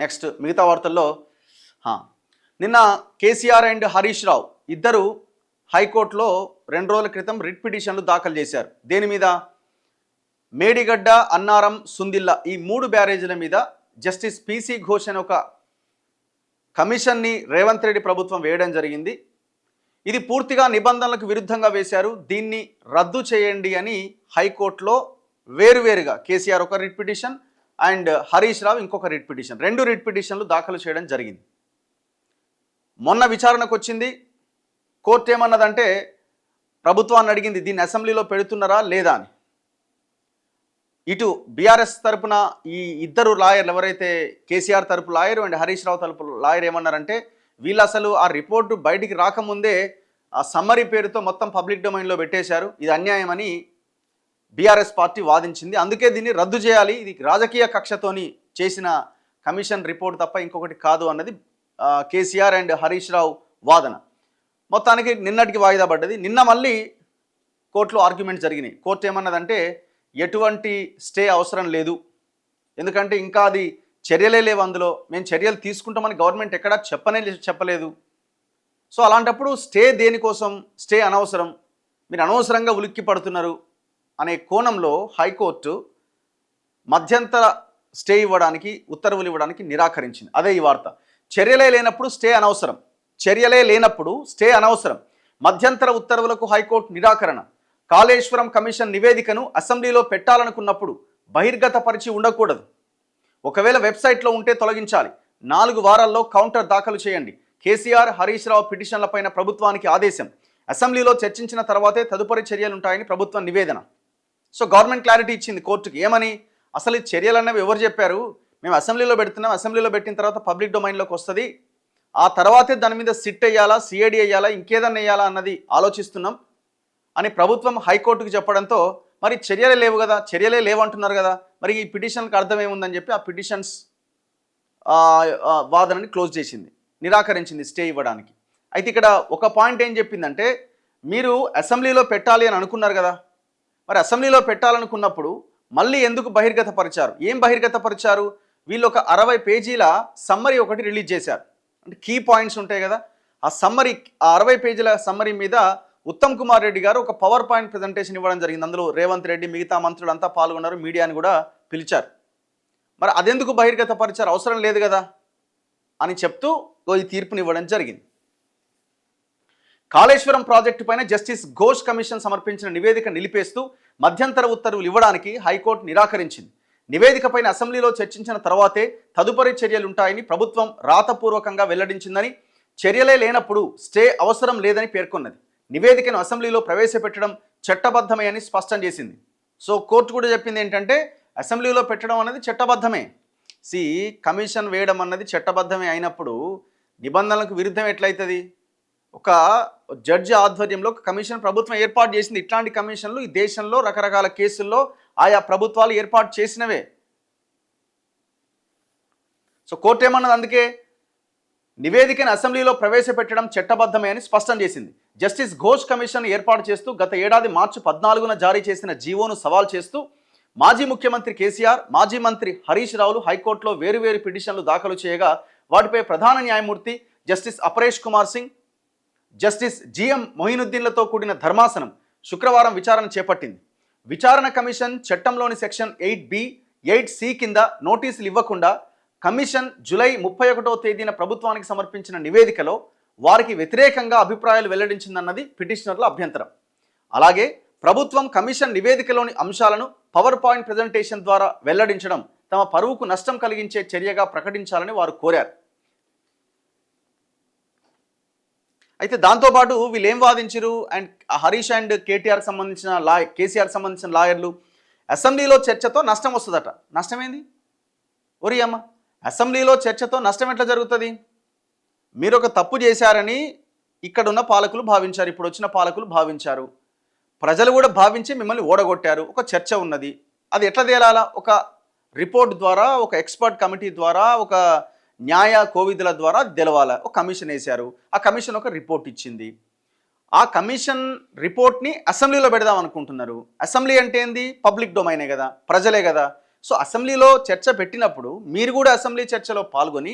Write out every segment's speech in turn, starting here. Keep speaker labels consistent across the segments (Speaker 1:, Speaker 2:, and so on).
Speaker 1: Next మిగతా వార్తల్లో నిన్న కేసీఆర్ అండ్ హరీష్ రావు ఇద్దరు హైకోర్టులో 2 రోజుల క్రితం రిట్ పిటిషన్లు దాఖలు చేశారు. దేని మీద? మేడిగడ్డ, అన్నారం, సుందిల్లా ఈ 3 బ్యారేజీల మీద జస్టిస్ పిసి ఘోష్ అనే ఒక కమిషన్ని రేవంత్ రెడ్డి ప్రభుత్వం వేయడం జరిగింది. ఇది పూర్తిగా నిబంధనలకు విరుద్ధంగా వేశారు, దీన్ని రద్దు చేయండి అని హైకోర్టులో వేరువేరుగా కేసీఆర్ ఒక writ petition and Harish Rao ఇంకొక రిట్ పిటిషన్, 2 రిట్ పిటిషన్లు దాఖలు చేయడం జరిగింది. మొన్న విచారణకు వచ్చింది. కోర్టు ఏమన్నదంటే ప్రభుత్వాన్ని అడిగింది దీన్ని అసెంబ్లీలో పెడుతున్నారా లేదా అని. ఇటు బీఆర్ఎస్ తరపున ఈ ఇద్దరు లాయర్లు ఎవరైతే కేసీఆర్ తరపు లాయర్ అండ్ హరీష్ రావు తరపు లాయర్ ఏమన్నారంటే వీళ్ళు అసలు ఆ రిపోర్టు బయటికి రాకముందే ఆ సమ్మరీ పేరుతో మొత్తం పబ్లిక్ డొమైన్లో పెట్టేశారు, ఇది అన్యాయమని బీఆర్ఎస్ పార్టీ వాదించింది. అందుకే దీన్ని రద్దు చేయాలి, ఇది రాజకీయ కక్షతోని చేసిన కమిషన్ రిపోర్ట్ తప్ప ఇంకొకటి కాదు అన్నది కేసీఆర్ అండ్ హరీష్ రావు వాదన. మొత్తానికి నిన్నటికి వాయిదా పడ్డది. నిన్న మళ్ళీ కోర్టులో ఆర్గ్యుమెంట్ జరిగినాయి. కోర్టు ఏమన్నదంటే ఎటువంటి స్టే అవసరం లేదు, ఎందుకంటే ఇంకా అది చర్యలే లేవు, అందులో మేము చర్యలు తీసుకుంటామని గవర్నమెంట్ ఎక్కడా చెప్పలేదు. సో అలాంటప్పుడు స్టే దేనికోసం, స్టే అనవసరం, మీరు అనవసరంగా ఉలిక్కి పడుతున్నారు అనే కోణంలో హైకోర్టు మధ్యంతర స్టే ఇవ్వడానికి, ఉత్తర్వులు ఇవ్వడానికి నిరాకరించింది. అదే ఈ వార్త. చర్యలే లేనప్పుడు స్టే అనవసరం, మధ్యంతర ఉత్తర్వులకు హైకోర్టు నిరాకరణ. కాళేశ్వరం కమిషన్ నివేదికను అసెంబ్లీలో పెట్టాలనుకున్నప్పుడు బహిర్గతపరిచి ఉండకూడదు, ఒకవేళ వెబ్సైట్లో ఉంటే తొలగించాలి, 4 వారాల్లో కౌంటర్ దాఖలు చేయండి. కేసీఆర్, హరీష్ రావు పిటిషన్లపైన ప్రభుత్వానికి ఆదేశం, అసెంబ్లీలో చర్చించిన తర్వాతే తదుపరి చర్యలుంటాయని ప్రభుత్వం నివేదన. సో గవర్నమెంట్ క్లారిటీ ఇచ్చింది కోర్టుకి. ఏమని? అసలు ఈ చర్యలు అన్నవి ఎవరు చెప్పారు? మేము అసెంబ్లీలో పెడుతున్నాం, అసెంబ్లీలో పెట్టిన తర్వాత పబ్లిక్ డొమైన్లోకి వస్తుంది, ఆ తర్వాతే దాని మీద సిట్ వేయాలా, సిఐడి వేయాలా, ఇంకేదన్నా వేయాలా అన్నది ఆలోచిస్తున్నాం అని ప్రభుత్వం హైకోర్టుకు చెప్పడంతో మరి చర్యలే లేవు కదా, చర్యలే లేవంటున్నారు కదా, మరి ఈ పిటిషన్కి అర్థం ఏముందని చెప్పి ఆ పిటిషన్స్ వాదనని క్లోజ్ చేసింది, నిరాకరించింది స్టే ఇవ్వడానికి. అయితే ఇక్కడ ఒక పాయింట్ ఏం చెప్పిందంటే మీరు అసెంబ్లీలో పెట్టాలి అని అనుకున్నారు కదా, మరి అసెంబ్లీలో పెట్టాలనుకున్నప్పుడు మళ్ళీ ఎందుకు బహిర్గతపరిచారు? ఏం బహిర్గతపరిచారు? వీళ్ళు ఒక 60 పేజీల సమ్మరీ ఒకటి రిలీజ్ చేశారు. అంటే కీ పాయింట్స్ ఉంటాయి కదా, ఆ సమ్మరీ, ఆ 60 పేజీల సమ్మరీ మీద ఉత్తమ్ కుమార్ రెడ్డి గారు ఒక పవర్ పాయింట్ ప్రజెంటేషన్ ఇవ్వడం జరిగింది. అందులో రేవంత్ రెడ్డి మిగతా మంత్రులు అంతా పాల్గొన్నారు, మీడియాని కూడా పిలిచారు. మరి అదెందుకు బహిర్గతపరిచారు? అవసరం లేదు కదా అని చెప్తూ ఈ తీర్పుని ఇవ్వడం జరిగింది. కాళేశ్వరం ప్రాజెక్టు పైన జస్టిస్ ఘోష్ కమిషన్ సమర్పించిన నివేదిక నిలిపేస్తూ మధ్యంతర ఉత్తర్వులు ఇవ్వడానికి హైకోర్టు నిరాకరించింది. నివేదికపైన అసెంబ్లీలో చర్చించిన తర్వాతే తదుపరి చర్యలుంటాయని ప్రభుత్వం రాతపూర్వకంగా వెల్లడించిందని, చర్యలే లేనప్పుడు స్టే అవసరం లేదని పేర్కొన్నది. నివేదికను అసెంబ్లీలో ప్రవేశపెట్టడం చట్టబద్ధమే అని స్పష్టం చేసింది. సో కోర్టు కూడా చెప్పింది ఏంటంటే అసెంబ్లీలో పెట్టడం అన్నది చట్టబద్ధమే. కమిషన్ వేయడం అన్నది చట్టబద్ధమే అయినప్పుడు నిబంధనలకు విరుద్ధం ఎట్లయితుంది? ఒక జడ్జి ఆధ్వర్యంలో ఒక కమిషన్ ప్రభుత్వం ఏర్పాటు చేసింది. ఇట్లాంటి కమిషన్లు ఈ దేశంలో రకరకాల కేసుల్లో ఆయా ప్రభుత్వాలు ఏర్పాటు చేసినవే. సో కోర్టు ఏమన్నది? అందుకే నివేదికను అసెంబ్లీలో ప్రవేశపెట్టడం చట్టబద్ధమే అని స్పష్టం చేసింది. జస్టిస్ ఘోష్ కమిషన్ ఏర్పాటు చేస్తూ గత ఏడాది మార్చి 14న జారీ చేసిన జీవోను సవాల్ చేస్తూ మాజీ ముఖ్యమంత్రి కేసీఆర్, మాజీ మంత్రి హరీష్ రావులు హైకోర్టులో వేరువేరు పిటిషన్లు దాఖలు చేయగా వాటిపై ప్రధాన న్యాయమూర్తి justice Aparesh Kumar Singh, justice GM మొయినుద్దీన్లతో కూడిన ధర్మాసనం శుక్రవారం విచారణ చేపట్టింది. విచారణ కమిషన్ చట్టంలోని సెక్షన్ 8B, 8C కింద నోటీసులు ఇవ్వకుండా కమిషన్ జూలై 31వ తేదీన ప్రభుత్వానికి సమర్పించిన నివేదికలో వారికి వ్యతిరేకంగా అభిప్రాయాలు వెల్లడించిందన్నది పిటిషనర్ల అభ్యంతరం. అలాగే ప్రభుత్వం కమిషన్ నివేదికలోని అంశాలను పవర్ పాయింట్ ప్రజెంటేషన్ ద్వారా వెల్లడించడం తమ పరువుకు నష్టం కలిగించే చర్యగా ప్రకటించాలని వారు కోరారు. అయితే దాంతోపాటు వీళ్ళు ఏం వాదించారు? అండ్ హరీష్ అండ్ కేసీఆర్ సంబంధించిన లాయర్లు అసెంబ్లీలో చర్చతో నష్టం వస్తుందట. నష్టమేంది? ఒరి అమ్మ, అసెంబ్లీలో చర్చతో నష్టం ఎట్లా జరుగుతుంది? మీరు ఒక తప్పు చేశారని ఇక్కడున్న పాలకులు భావించారు, ఇప్పుడు వచ్చిన పాలకులు భావించారు, ప్రజలు కూడా భావించి మిమ్మల్ని ఓడగొట్టారు. ఒక చర్చ ఉన్నది, అది ఎట్లా తేలాలా? ఒక రిపోర్ట్ ద్వారా, ఒక ఎక్స్పర్ట్ కమిటీ ద్వారా, ఒక న్యాయ కోవిధుల ద్వారా తెలవాలా. ఒక కమిషన్ వేశారు, ఆ కమిషన్ ఒక రిపోర్ట్ ఇచ్చింది, ఆ కమిషన్ రిపోర్ట్ని అసెంబ్లీలో పెడదాం అనుకుంటున్నారు. అసెంబ్లీ అంటే ఏంది? పబ్లిక్ డొమైనే కదా, ప్రజలే కదా. సో అసెంబ్లీలో చర్చ పెట్టినప్పుడు మీరు కూడా అసెంబ్లీ చర్చలో పాల్గొని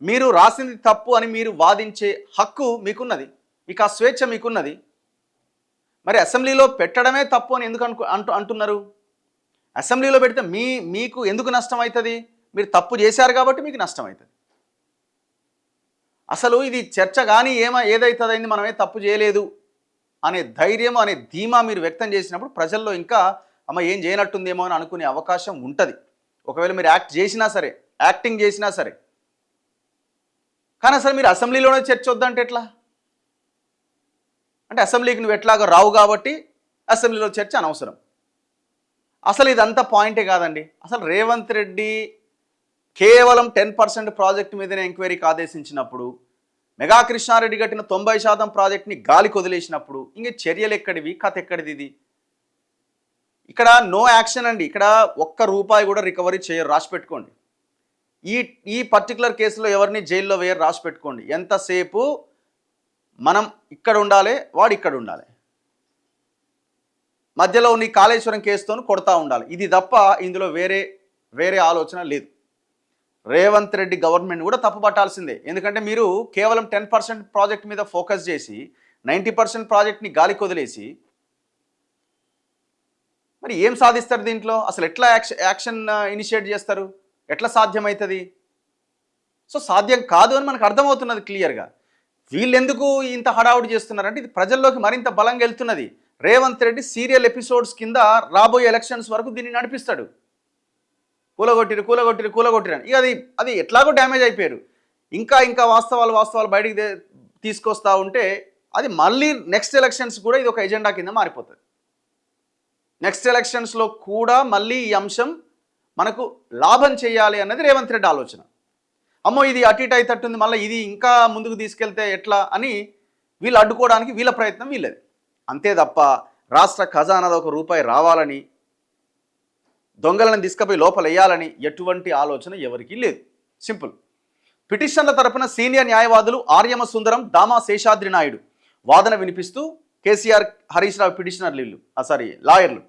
Speaker 1: మీరు రాసింది తప్పు అని మీరు వాదించే హక్కు మీకున్నది, మీకు ఆ స్వేచ్ఛ మీకున్నది. మరి అసెంబ్లీలో పెట్టడమే తప్పు అని ఎందుకు అంటున్నారు? అసెంబ్లీలో పెడితే మీకు ఎందుకు నష్టం అవుతుంది? మీరు తప్పు చేశారు కాబట్టి మీకు నష్టం అవుతుంది. అసలు ఇది చర్చ కానీ ఏదైతుందైంది, మనమే తప్పు చేయలేదు అనే ధైర్యం అనే ధీమా మీరు వ్యక్తం చేసినప్పుడు ప్రజల్లో ఇంకా అమ్మ ఏం చేయనట్టుందేమో అని అనుకునే అవకాశం ఉంటుంది. ఒకవేళ మీరు యాక్టింగ్ చేసినా సరే. కానీ అసలు మీరు అసెంబ్లీలోనే చర్చ వద్దంటే ఎట్లా? అంటే అసెంబ్లీకి నువ్వు ఎట్లాగో రావు కాబట్టి అసెంబ్లీలో చర్చ అనవసరం. అసలు ఇదంతా పాయింటే కాదండి. అసలు రేవంత్ రెడ్డి కేవలం 10% ప్రాజెక్టు మీదనే ఎంక్వైరీకి ఆదేశించినప్పుడు, మెగా కృష్ణారెడ్డి కట్టిన 90% ప్రాజెక్ట్ని గాలికి వదిలేసినప్పుడు ఇంక చర్యలు ఎక్కడివి, కథ ఎక్కడిది? ఇది ఇక్కడ నో యాక్షన్ అండి. ఇక్కడ ఒక్క రూపాయి కూడా రికవరీ చేయరు, రాసి పెట్టుకోండి. ఈ పర్టికులర్ కేసులో ఎవరిని జైల్లో వేయరు, రాసి పెట్టుకోండి. ఎంతసేపు మనం ఇక్కడ ఉండాలి, వాడు ఇక్కడ ఉండాలి, మధ్యలో నీ కాళేశ్వరం కేసుతో కొడతా ఉండాలి. ఇది తప్ప ఇందులో వేరే ఆలోచన లేదు. రేవంత్ రెడ్డి గవర్నమెంట్ కూడా తప్పు పట్టాల్సిందే. ఎందుకంటే మీరు కేవలం 10% ప్రాజెక్ట్ మీద ఫోకస్ చేసి 90% ప్రాజెక్ట్ని గాలికి వదిలేసి మరి ఏం సాధిస్తారు దీంట్లో? అసలు ఎట్లా యాక్షన్ ఇనిషియేట్ చేస్తారు? ఎట్లా సాధ్యమవుతుంది? సో సాధ్యం కాదు అని మనకు అర్థమవుతున్నది క్లియర్గా. వీళ్ళెందుకు ఇంత హడావుడి చేస్తున్నారంటే ఇది ప్రజల్లోకి మరింత బలంగా వెళ్తున్నది. రేవంత్ రెడ్డి సీరియల్ ఎపిసోడ్స్ కింద రాబోయే ఎలక్షన్స్ వరకు దీన్ని నడిపిస్తాడు. కూలగొట్టిరు ఇక అది ఎట్లాగో డ్యామేజ్ అయిపోయారు. ఇంకా వాస్తవాలు బయటికి తీసుకొస్తా ఉంటే అది మళ్ళీ నెక్స్ట్ ఎలక్షన్స్ కూడా ఇది ఒక ఎజెండా కింద మారిపోతుంది. నెక్స్ట్ ఎలక్షన్స్లో కూడా మళ్ళీ ఈ అంశం మనకు లాభం చేయాలి అన్నది రేవంత్ రెడ్డి ఆలోచన. అమ్మో ఇది అటు ఇటు అయితట్టుంది, మళ్ళీ ఇది ఇంకా ముందుకు తీసుకెళ్తే ఎట్లా అని వీళ్ళు అడ్డుకోవడానికి వీళ్ళ ప్రయత్నం వీళ్ళది. అంతే తప్ప రాష్ట్ర ఖజానాలో ₹1 రావాలని, దొంగలను తీసుకుపోయి లోపల వేయాలని ఎటువంటి ఆలోచన ఎవరికీ లేదు. సింపుల్. పిటిషన్ల తరపున సీనియర్ న్యాయవాదులు ఆర్యమ సుందరం, దామా శేషాద్రి నాయుడు వాదన వినిపిస్తూ కేసీఆర్, హరీష్ రావు లాయర్లు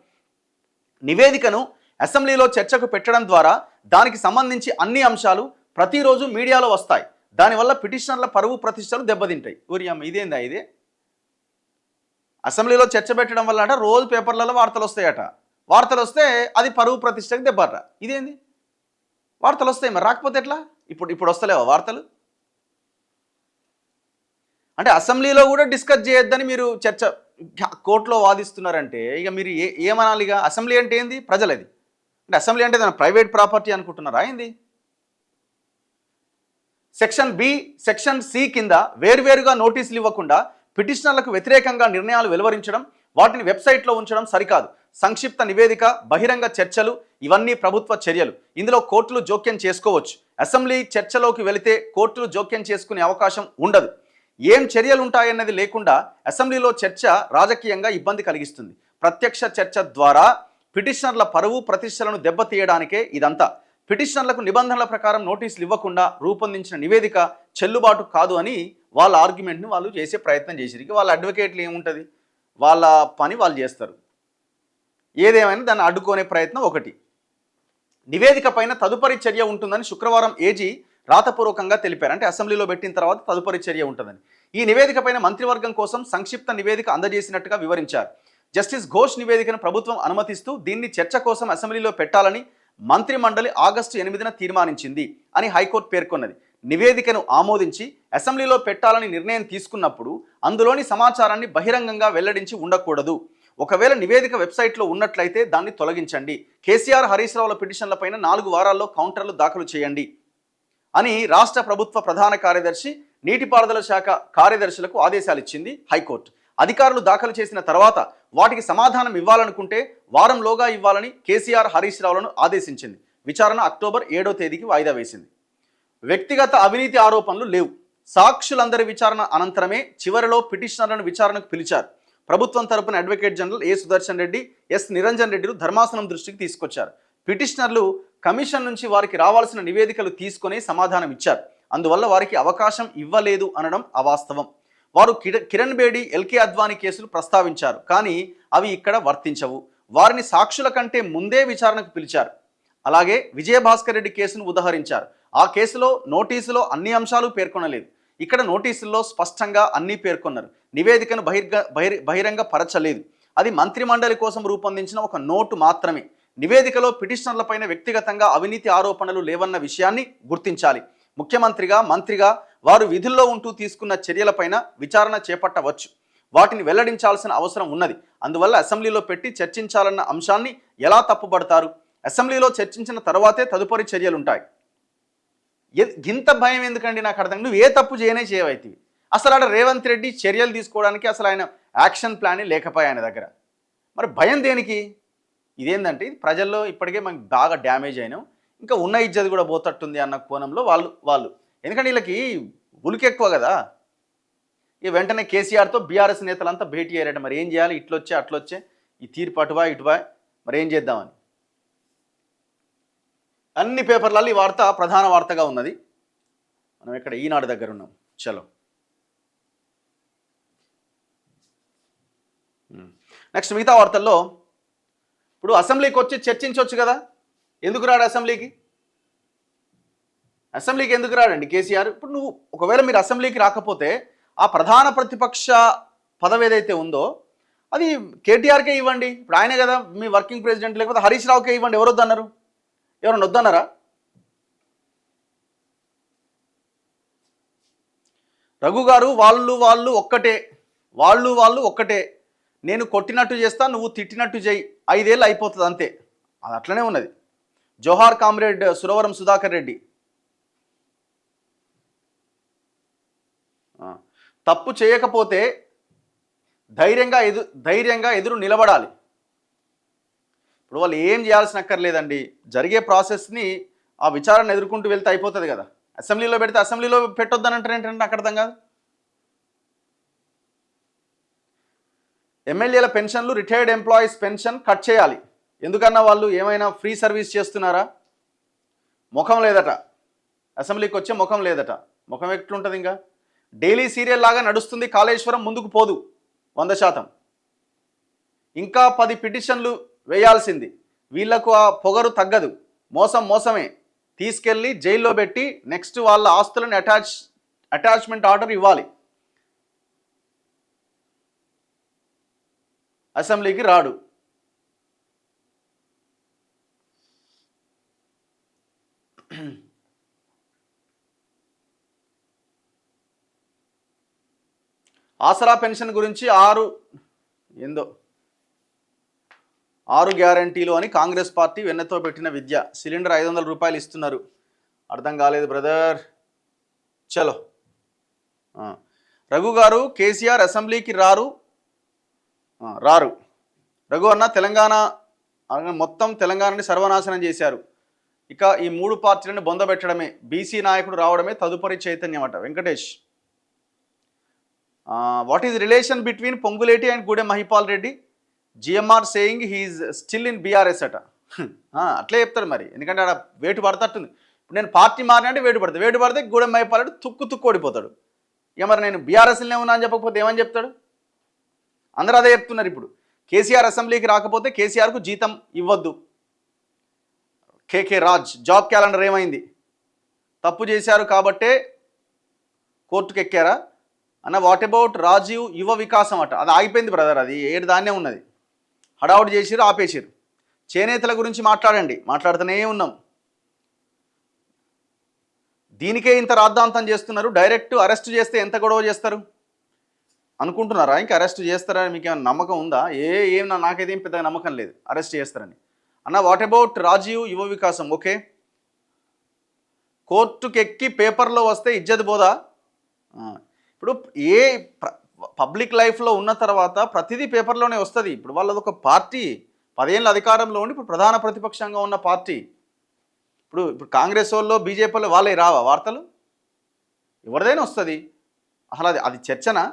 Speaker 1: నివేదికను అసెంబ్లీలో చర్చకు పెట్టడం ద్వారా దానికి సంబంధించి అన్ని అంశాలు ప్రతిరోజు మీడియాలో వస్తాయి. దానివల్ల పిటిషనర్ల పరువు ప్రతిష్టలు దెబ్బతింటాయి. ఊరియమ్మ ఇదేందా? ఇదే అసెంబ్లీలో చర్చ పెట్టడం వల్ల అట రోజు పేపర్లలో వార్తలు వస్తాయట. వార్తలు వస్తే అది పరువు ప్రతిష్టకు దెబ్బట. ఇదేంది? వార్తలు వస్తాయి, మరి రాకపోతే ఎట్లా? ఇప్పుడు వస్తలేవా వార్తలు? అంటే అసెంబ్లీలో కూడా డిస్కస్ చేయొద్దని మీరు చర్చ కోర్టులో వాదిస్తున్నారంటే ఇక మీరు ఏమనాలిగా? అసెంబ్లీ అంటే ఏంది? ప్రజలది. అంటే అసెంబ్లీ అంటే దాని ప్రైవేట్ ప్రాపర్టీ అనుకుంటున్నారా ఏంది? సెక్షన్ బి, సెక్షన్ సి కింద వేర్వేరుగా నోటీసులు ఇవ్వకుండా పిటిషనర్లకు వ్యతిరేకంగా నిర్ణయాలు వెలువరించడం, వాటిని వెబ్సైట్లో ఉంచడం సరికాదు. సంక్షిప్త నివేదిక, బహిరంగ చర్చలు ఇవన్నీ ప్రభుత్వ చర్యలు. ఇందులో కోర్టులు జోక్యం చేసుకోవచ్చు. అసెంబ్లీ చర్చలోకి వెళితే కోర్టులు జోక్యం చేసుకునే అవకాశం ఉండదు. ఏం చర్యలు ఉంటాయన్నది లేకుండా అసెంబ్లీలో చర్చ రాజకీయంగా ఇబ్బంది కలిగిస్తుంది. ప్రత్యక్ష చర్చ ద్వారా పిటిషనర్ల పరువు ప్రతిష్టలను దెబ్బతీయడానికే ఇదంతా. పిటిషనర్లకు నిబంధనల ప్రకారం నోటీసులు ఇవ్వకుండా రూపొందించిన నివేదిక చెల్లుబాటు కాదు అని వాళ్ళ ఆర్గ్యుమెంట్ని వాళ్ళు చేసే ప్రయత్నం చేసిరికి వాళ్ళ అడ్వకేట్లు ఏముంటుంది, వాళ్ళ పని వాళ్ళు చేస్తారు. ఏదేమైనా దాన్ని అడ్డుకునే ప్రయత్నం ఒకటి. నివేదిక పైన తదుపరి చర్య ఉంటుందని శుక్రవారం ఏజీ రాతపూర్వకంగా తెలిపారు. అంటే అసెంబ్లీలో పెట్టిన తర్వాత తదుపరి చర్య ఉంటుందని. ఈ నివేదిక పైన మంత్రివర్గం కోసం సంక్షిప్త నివేదిక అందజేసినట్టుగా వివరించారు. జస్టిస్ ఘోష్ నివేదికను ప్రభుత్వం అనుమతిస్తూ దీన్ని చర్చ కోసం అసెంబ్లీలో పెట్టాలని మంత్రి మండలి ఆగస్టు 8న తీర్మానించింది అని హైకోర్టు పేర్కొన్నది. నివేదికను ఆమోదించి అసెంబ్లీలో పెట్టాలని నిర్ణయం తీసుకున్నప్పుడు అందులోని సమాచారాన్ని బహిరంగంగా వెల్లడించి ఉండకూడదు. ఒకవేళ నివేదిక వెబ్సైట్లో ఉన్నట్లయితే దాన్ని తొలగించండి. కేసీఆర్, హరీష్ రావుల పిటిషన్లపైన 4 వారాల్లో కౌంటర్లు దాఖలు చేయండి అని రాష్ట్ర ప్రభుత్వ ప్రధాన కార్యదర్శి, నీటిపారుదల శాఖ కార్యదర్శులకు ఆదేశాలు ఇచ్చింది హైకోర్టు. అధికారులు దాఖలు చేసిన తర్వాత వాటికి సమాధానం ఇవ్వాలనుకుంటే వారంలోగా ఇవ్వాలని కేసీఆర్, హరీష్ రావులను ఆదేశించింది. విచారణ అక్టోబర్ 7వ తేదీకి వాయిదా వేసింది. వ్యక్తిగత అవినీతి ఆరోపణలు లేవు. సాక్షులందరి విచారణ అనంతరమే చివరిలో పిటిషనర్లను విచారణకు పిలిచారు. ప్రభుత్వం తరపున అడ్వకేట్ జనరల్ ఏ సుదర్శన్ రెడ్డి, ఎస్ నిరంజన్ రెడ్డిలు ధర్మాసనం దృష్టికి తీసుకొచ్చారు. పిటిషనర్లు కమిషన్ నుంచి వారికి రావాల్సిన నివేదికలు తీసుకొని సమాధానం ఇచ్చారు. అందువల్ల వారికి అవకాశం ఇవ్వలేదు అనడం అవాస్తవం. వారు కిరణ్ బేడి, ఎల్కే అద్వానీ కేసులు ప్రస్తావించారు, కానీ అవి ఇక్కడ వర్తించవు. వారిని సాక్షుల కంటే ముందే విచారణకు పిలిచారు. అలాగే విజయభాస్కర్ రెడ్డి కేసును ఉదహరించారు. ఆ కేసులో నోటీసులో అన్ని అంశాలు పేర్కొనలేదు. ఇక్కడ నోటీసుల్లో స్పష్టంగా అన్నీ పేర్కొన్నారు. నివేదికను బహిరంగ పరచలేదు. అది మంత్రిమండలి కోసం రూపొందించిన ఒక నోటు మాత్రమే. నివేదికలో పిటిషనర్లపైన వ్యక్తిగతంగా అవినీతి ఆరోపణలు లేవన్న విషయాన్ని గుర్తించాలి. ముఖ్యమంత్రిగా మంత్రిగా వారు విధుల్లో ఉంటూ తీసుకున్న చర్యలపైన విచారణ చేపట్టవచ్చు. వాటిని వెల్లడించాల్సిన అవసరం ఉన్నది. అందువల్ల అసెంబ్లీలో పెట్టి చర్చించాలన్న అంశాన్ని ఎలా తప్పుపడతారు? అసెంబ్లీలో చర్చించిన తర్వాతే తదుపరి చర్యలుంటాయి. ఇంత భయం ఎందుకండి? నాకు అర్థం. నువ్వు ఏ తప్పు చేయవైతివి. అసలు ఆడ రేవంత్ రెడ్డి చర్యలు తీసుకోవడానికి అసలు ఆయన యాక్షన్ ప్లాన్ లేకపోయా ఆయన దగ్గర. మరి భయం దేనికి? ఇదేంటంటే ఇది ప్రజల్లో ఇప్పటికే మనకి బాగా డ్యామేజ్ అయినాం, ఇంకా ఉన్న ఇజ్జత్ కూడా పోతట్టుంది అన్న కోణంలో వాళ్ళు ఎందుకంటే వీళ్ళకి ఉలికెక్కువ కదా. ఈ వెంటనే కేసీఆర్తో బీఆర్ఎస్ నేతలంతా భేటీ అయ్యారట. మరి ఏం చేయాలి? ఇట్లొచ్చే అట్లొచ్చే, ఈ తీర్పు అటువా ఇటువా, మరి ఏం చేద్దామని అన్ని పేపర్లలో ఈ వార్త ప్రధాన వార్తగా ఉన్నది. మనం ఇక్కడ ఈనాడు దగ్గర ఉన్నాం. చలో నెక్స్ట్ మిగతా వార్తల్లో ఇప్పుడు అసెంబ్లీకి వచ్చి చర్చించవచ్చు కదా. ఎందుకు రాడు అసెంబ్లీకి? ఎందుకు రాడండి కేసీఆర్? ఇప్పుడు నువ్వు ఒకవేళ మీరు అసెంబ్లీకి రాకపోతే ఆ ప్రధాన ప్రతిపక్ష పదవి ఏదైతే ఉందో అది కేటీఆర్కే ఇవ్వండి. ఇప్పుడు ఆయనే కదా మీ వర్కింగ్ ప్రెసిడెంట్. లేకపోతే హరీష్ రావుకే ఇవ్వండి. ఎవరు వద్దన్నారు? ఎవరన్నా వద్దన్నారా? రఘు గారు వాళ్ళు ఒక్కటే. నేను కొట్టినట్టు చేస్తా, నువ్వు తిట్టినట్టు చేయి, 5 ఏళ్ళు అయిపోతుంది అంతే. అది అట్లనే ఉన్నది. జోహార్ కామ్రేడ్ సురవరం సుధాకర్ రెడ్డి. తప్పు చేయకపోతే ధైర్యంగా ఎదురు నిలబడాలి. ఇప్పుడు వాళ్ళు ఏం చేయాల్సిన అక్కర్లేదండి. జరిగే ప్రాసెస్ని ఆ విచారణ ఎదుర్కొంటూ వెళ్తే అయిపోతుంది కదా. అసెంబ్లీలో పెడితే అసెంబ్లీలో పెట్టొద్దని అంటారు ఏంటంటే నాకు అర్థం కాదు. ఎమ్మెల్యేల పెన్షన్లు, రిటైర్డ్ ఎంప్లాయీస్ పెన్షన్ కట్ చేయాలి. ఎందుకన్నా వాళ్ళు ఏమైనా ఫ్రీ సర్వీస్ చేస్తున్నారా? ముఖం లేదట. అసెంబ్లీకి వచ్చే ముఖం లేదట. ముఖం ఎట్లుంటుంది? ఇంకా డైలీ సీరియల్ లాగా నడుస్తుంది. కాళేశ్వరం ముందుకు పోదు 100%. ఇంకా 10 పిటిషన్లు వేయాల్సింది. వీళ్లకు ఆ పొగరు తగ్గదు. మోసమే. తీసుకెళ్ళి జైల్లో పెట్టి నెక్స్ట్ వాళ్ళ ఆస్తులను అటాచ్మెంట్ ఆర్డర్ ఇవ్వాలి. అసెంబ్లీకి రాడు. ఆసరా పెన్షన్ గురించి 6 గ్యారంటీలు అని కాంగ్రెస్ పార్టీ వెన్నెతో పెట్టిన విద్య. సిలిండర్ 500 రూపాయలు ఇస్తున్నారు. అర్థం కాలేదు బ్రదర్. చలో. రఘు గారు కేసీఆర్ అసెంబ్లీకి రారు. రఘు అన్న తెలంగాణ మొత్తం తెలంగాణని సర్వనాశనం చేశారు. ఇక ఈ 3 పార్టీలను బొందబెట్టడమే, బీసీ నాయకుడు రావడమే తదుపరి చైతన్యం అట. Venkatesh, what is relation between Ponguleti and Gudem Mahipal Reddy? GMR saying he's still in BRS అట. అట్లే చెప్తాడు మరి. ఎందుకంటే ఆడ వేటు పడతట్టుంది. ఇప్పుడు నేను పార్టీ మారినంటే వేటు పడితే గూడెం మహిపాల్ రెడ్డి తుక్కు ఓడిపోతాడు. ఇక మరి నేను బీఆర్ఎస్లోనే ఉన్నా అని చెప్పకపోతే ఏమని చెప్తాడు? అందరూ అదే చెప్తున్నారు. ఇప్పుడు కేసీఆర్ అసెంబ్లీకి రాకపోతే కేసీఆర్కు జీతం ఇవ్వద్దు. కేకే రాజ్ జాబ్ క్యాలెండర్ ఏమైంది? తప్పు చేశారు కాబట్టే కోర్టుకు ఎక్కారా అన్న. వాట్ అబౌట్ రాజీవ్ యువ వికాసం అట. అది ఆగిపోయింది బ్రదర్. అది 7 దాన్నే ఉన్నది. హడావుడి చేసిరు, ఆపేసిరు. చేనేతల గురించి మాట్లాడుతూనే ఉన్నాం. దీనికే ఇంత రాద్ధాంతం చేస్తున్నారు. డైరెక్ట్ అరెస్ట్ చేస్తే ఎంత గొడవ చేస్తారు అనుకుంటున్నారా? ఇంకా అరెస్ట్ చేస్తారని మీకు ఏమైనా నమ్మకం ఉందా? నాకైతే ఏం పెద్దగా నమ్మకం లేదు అరెస్ట్ చేస్తారని అన్న. వాట్ అబౌట్ రాజీవ్ యువ వికాసం? ఓకే, కోర్టుకు ఎక్కి పేపర్లో వస్తే ఇజ్జత్ పోదా? ఇప్పుడు పబ్లిక్ లైఫ్లో ఉన్న తర్వాత ప్రతిదీ పేపర్లోనే వస్తుంది. ఇప్పుడు వాళ్ళది ఒక పార్టీ 10 ఏళ్ళ అధికారంలో ఉండి ఇప్పుడు ప్రధాన ప్రతిపక్షంగా ఉన్న పార్టీ. ఇప్పుడు కాంగ్రెస్ వాళ్ళు, బీజేపీ వాళ్ళు వాళ్ళే రావా వార్తలు? ఎవరిదైనా వస్తుంది. అసలు అది చర్చనా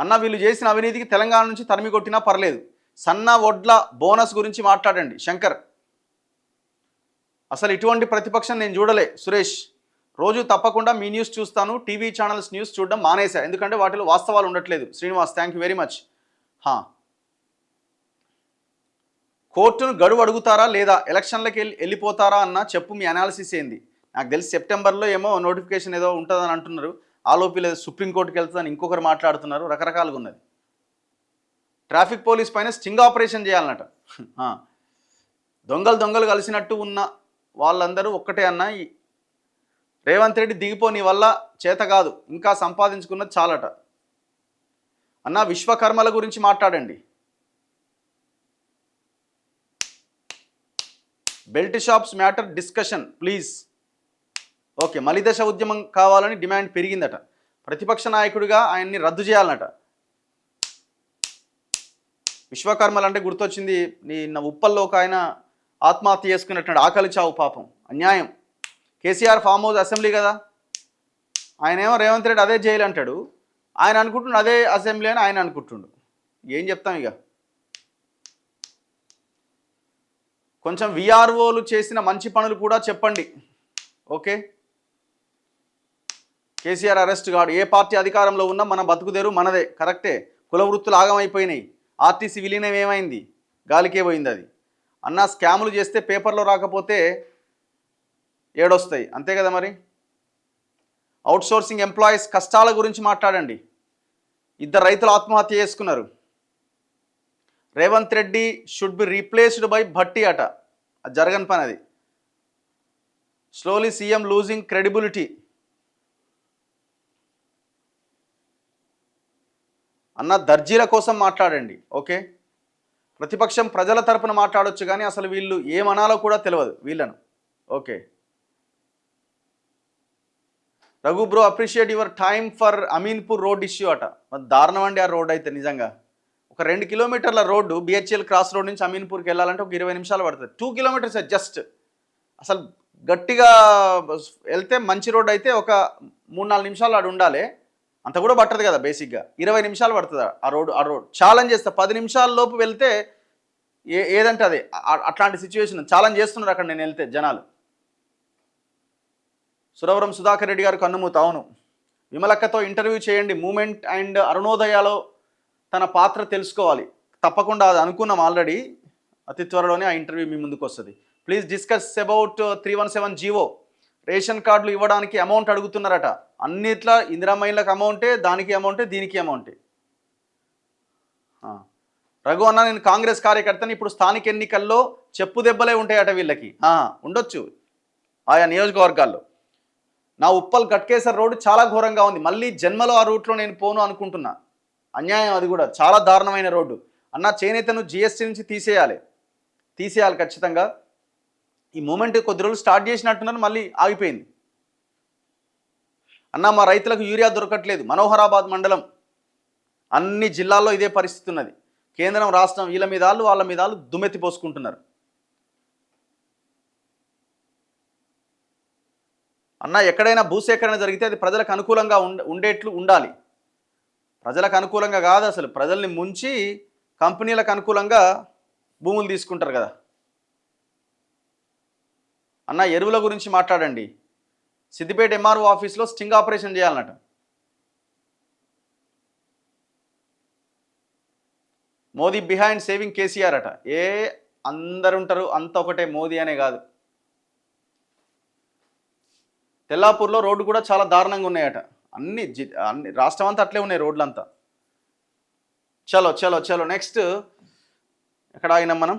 Speaker 1: అన్న? వీళ్ళు చేసిన అవినీతికి తెలంగాణ నుంచి తరిమి కొట్టినా పర్లేదు. సన్న వడ్ల బోనస్ గురించి మాట్లాడండి శంకర్. అసలు ఇటువంటి ప్రతిపక్షం నేను చూడలే. సురేష్, రోజు తప్పకుండా మీ న్యూస్ చూస్తాను. టీవీ ఛానల్స్ న్యూస్ చూడడం మానేశా, ఎందుకంటే వాటిలో వాస్తవాలు ఉండట్లేదు. Srinivas, thank you very much. కోర్టును గడువు అడుగుతారా లేదా ఎలక్షన్లకి వెళ్ళిపోతారా అన్న చెప్పు, మీ అనాలిసిస్ ఏంది? నాకు తెలిసి సెప్టెంబర్లో ఏమో నోటిఫికేషన్ ఏదో ఉంటుందని అంటున్నారు, ఆలోపి లేదా సుప్రీంకోర్టుకి వెళ్తుందని ఇంకొకరు మాట్లాడుతున్నారు, రకరకాలుగా ఉన్నది. ట్రాఫిక్ పోలీస్ పైన స్టింగ్ ఆపరేషన్ చేయాలన్నట. దొంగలు కలిసినట్టు ఉన్న వాళ్ళందరూ ఒక్కటే అన్న, రేవంత్ రెడ్డి దిగిపో, నీ వల్ల చేత కాదు, ఇంకా సంపాదించుకున్నది చాలట అన్న. విశ్వకర్మల గురించి మాట్లాడండి. Belt shops matter discussion please. Okay, మలిదశ ఉద్యమం కావాలని డిమాండ్ పెరిగిందట. ప్రతిపక్ష నాయకుడిగా ఆయన్ని రద్దు చేయాలన్నట. విశ్వకర్మలు అంటే గుర్తొచ్చింది, నిన్న ఉప్పల్లో ఒక ఆయన ఆత్మహత్య చేసుకున్నట్టు, ఆకలి చావు పాపం, అన్యాయం. కేసీఆర్ ఫామ్ హౌస్ అసెంబ్లీ కదా, ఆయన ఏమో రేవంత్ రెడ్డి అదే జైలు అంటాడు, ఆయన అనుకుంటుండు అదే అసెంబ్లీ అని ఆయన అనుకుంటుండు. ఏం చెప్తాం ఇక. కొంచెం విఆర్ఓలు చేసిన మంచి పనులు కూడా చెప్పండి. ఓకే, కేసీఆర్ అరెస్ట్ కాడు, ఏ పార్టీ అధికారంలో ఉన్నా మన బతుకుదేరు మనదే, కరెక్టే. కుల వృత్తులు ఆగమైపోయినాయి, ఆర్టీసీ విలీనం ఏమైంది, గాలికే పోయింది అది అన్న. స్కాములు చేస్తే పేపర్లో రాకపోతే ఏడొస్తాయి, అంతే కదా మరి. అవుట్సోర్సింగ్ ఎంప్లాయీస్ కష్టాల గురించి మాట్లాడండి. 2 రైతులు ఆత్మహత్య చేసుకున్నారు. Revanth Reddy should be replaced by Bhatti అట, అది జరగని పని అది. స్లోలీ సీఎం లూజింగ్ క్రెడిబిలిటీ అన్న. దర్జీల కోసం మాట్లాడండి. ఓకే, ప్రతిపక్షం ప్రజల తరపున మాట్లాడొచ్చు, కానీ అసలు వీళ్ళు ఏమనాలో కూడా తెలియదు వీళ్ళను. Okay, Raghu bro appreciate your time for Ameenpur road issue అట. మరి దారుణం అండి ఆ రోడ్ అయితే, నిజంగా. ఒక 2 కిలోమీటర్ల రోడ్డు బిహెచ్ఎల్ క్రాస్ రోడ్ నుంచి అమీన్పూర్కి వెళ్ళాలంటే ఒక 20 నిమిషాలు పడుతుంది. 2 కిలోమీటర్స్ జస్ట్. అసలు గట్టిగా వెళ్తే మంచి రోడ్ అయితే ఒక 3-4 నిమిషాలు ఆడు ఉండాలి, అంత కూడా పట్టదు కదా బేసిక్గా. 20 నిమిషాలు పడుతుంది ఆ రోడ్. ఛాలెంజ్ చేస్తా, 10 నిమిషాల లోపు వెళ్తే ఏదంటే అదే. అట్లాంటి సిచ్యువేషన్ ఛాలెంజ్ చేస్తున్నారు అక్కడ నేను వెళ్తే జనాలు. సురవరం సుధాకర్ రెడ్డి గారు కన్నుమూత. అవును, విమలక్కతో ఇంటర్వ్యూ చేయండి, మూమెంట్ అండ్ అరుణోదయాలో తన పాత్ర తెలుసుకోవాలి. తప్పకుండా అది అనుకున్నాం ఆల్రెడీ, అతి త్వరలోనే ఆ ఇంటర్వ్యూ మీ ముందుకు వస్తుంది. Please discuss about 317 GO. Ration కార్డులు ఇవ్వడానికి అమౌంట్ అడుగుతున్నారట. అన్నిట్లా ఇందిరామహిళలకు అమౌంటే, దానికి అమౌంటే, దీనికి అమౌంటే. రఘు అన్న, నేను కాంగ్రెస్ కార్యకర్తని, ఇప్పుడు స్థానిక ఎన్నికల్లో చెప్పు దెబ్బలే ఉంటాయట వీళ్ళకి. ఉండొచ్చు ఆయా నియోజకవర్గాల్లో. నా ఉప్పల్ గట్కేసర్ రోడ్డు చాలా ఘోరంగా ఉంది, మళ్ళీ జన్మలో ఆ రూట్లో నేను పోను అనుకుంటున్నా. అన్యాయం, అది కూడా చాలా దారుణమైన రోడ్డు అన్న. చేనేతను జిఎస్టీ నుంచి తీసేయాలి ఖచ్చితంగా. ఈ మూమెంట్ కొద్ది రోజులు స్టార్ట్ చేసినట్టున్నారు, మళ్ళీ ఆగిపోయింది అన్న. మా రైతులకు యూరియా దొరకట్లేదు. మనోహరాబాద్ మండలం అన్ని జిల్లాల్లో ఇదే పరిస్థితి ఉన్నది. కేంద్రం రాష్ట్రం వీళ్ళ మీద వాళ్ళ మీద దుమ్మెత్తి పోసుకుంటున్నారు అన్న. ఎక్కడైనా భూసేకరణ జరిగితే అది ప్రజలకు అనుకూలంగా ఉండేట్లు ఉండాలి. ప్రజలకు అనుకూలంగా కాదు, అసలు ప్రజల్ని ముంచి కంపెనీలకు అనుకూలంగా భూములు తీసుకుంటారు కదా అన్న. ఎరువుల గురించి మాట్లాడండి. సిద్దిపేట ఎంఆర్ఓ ఆఫీస్లో స్టింగ్ ఆపరేషన్ చేయాలన్నట. మోదీ బిహైండ్ సేవింగ్ కేసీఆర్ అట. అందరు ఉంటారు, అంత ఒకటే, మోదీ అనే కాదు. తెల్లాపూర్లో రోడ్డు కూడా చాలా దారుణంగా ఉన్నాయట. అన్ని రాష్ట్రం అంతా అట్లే ఉన్నాయి రోడ్లంతా. చలో నెక్స్ట్ ఎక్కడ ఆగినాం మనం?